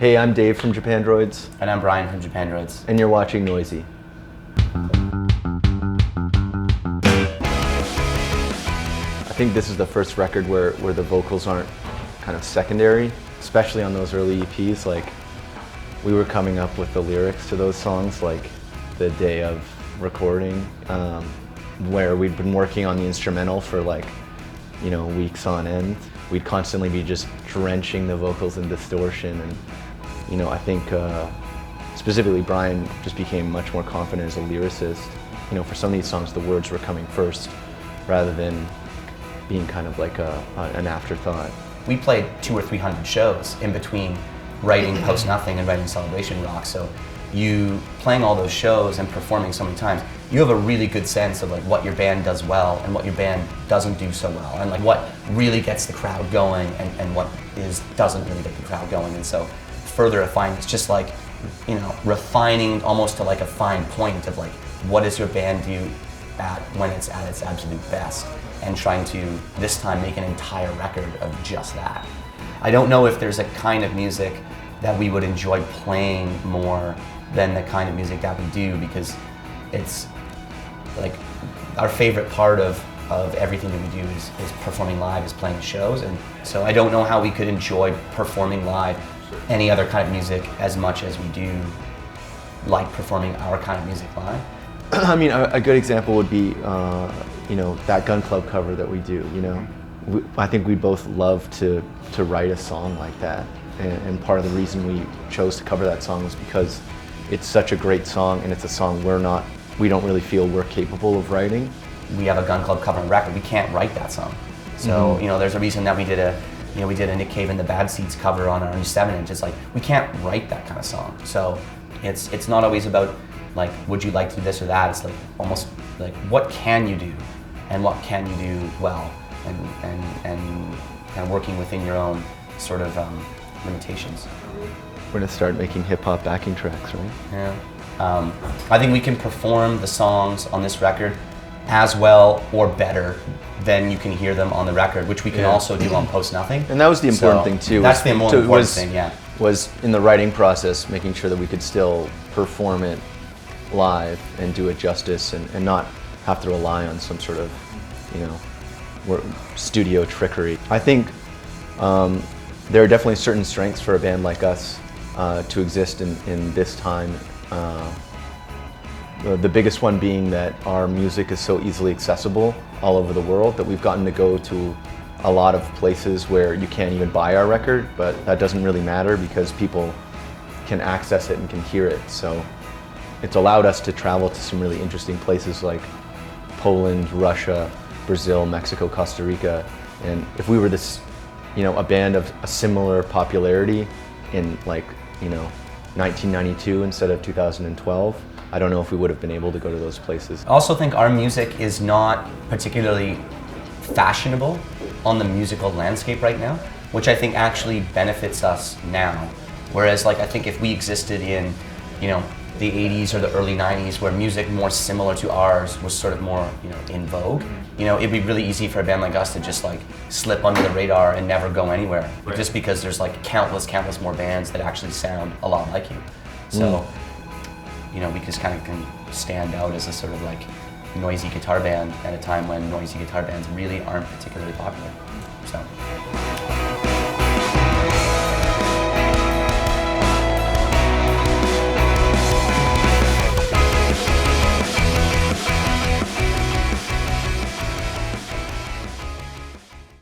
Hey, I'm Dave from Japandroids. And I'm Brian from Japandroids. And you're watching Noisey. I think this is the first record where the vocals aren't kind of secondary, especially on those early EPs. Like, we were coming up with the lyrics to those songs like the day of recording, where we'd been working on the instrumental for like, you know, weeks on end. We'd constantly be just drenching the vocals in distortion, and you know, I think specifically Brian just became much more confident as a lyricist. You know, for some of these songs the words were coming first rather than being kind of like an afterthought. We played 200 or 300 shows in between writing Post Nothing and writing Celebration Rock, so you playing all those shows and performing so many times, you have a really good sense of like what your band does well and what your band doesn't do so well, and like what really gets the crowd going and what doesn't really get the crowd going. And so further refining, it's just like, you know, refining almost to like a fine point of like what does your band do when it's at its absolute best, and trying to this time make an entire record of just that. I don't know if there's a kind of music that we would enjoy playing more than the kind of music that we do, because it's like our favorite part of everything that we do is performing live, is playing shows. And so I don't know how we could enjoy performing live any other kind of music as much as we do like performing our kind of music live. I mean, a good example would be, you know, that Gun Club cover that we do. You know, I think we both love to write a song like that, and part of the reason we chose to cover that song was because it's such a great song, and it's a song we don't really feel we're capable of writing. We have a Gun Club cover on record. We can't write that song, so you know, there's a reason that we did a Nick Cave and the Bad Seeds cover on our new 7-inch. It's like we can't write that kind of song, so it's not always about like, would you like to do this or that? It's like almost like, what can you do, and what can you do well, and working within your own sort of limitations. We're gonna start making hip-hop backing tracks, right? Yeah. I think we can perform the songs on this record as well or better than you can hear them on the record, which we can also do on Post Nothing. And that was the important thing too. That's the more important thing, yeah. Was in the writing process, making sure that we could still perform it live and do it justice, and not have to rely on some sort of, you know, studio trickery. I think there are definitely certain strengths for a band like us to exist in this time. The biggest one being that our music is so easily accessible all over the world that we've gotten to go to a lot of places where you can't even buy our record, but that doesn't really matter because people can access it and can hear it. So it's allowed us to travel to some really interesting places like Poland, Russia, Brazil, Mexico, Costa Rica. And if we were this, you know, a band of a similar popularity in like, you know, 1992 instead of 2012, I don't know if we would have been able to go to those places. I also think our music is not particularly fashionable on the musical landscape right now, which I think actually benefits us now. Whereas like, I think if we existed in, you know, the 80s or the early 90s, where music more similar to ours was sort of more, you know, in vogue, you know, it'd be really easy for a band like us to just like slip under the radar and never go anywhere, just because there's like countless more bands that actually sound a lot like you. So, you know, we just kind of can stand out as a sort of like noisy guitar band at a time when noisy guitar bands really aren't particularly popular. So.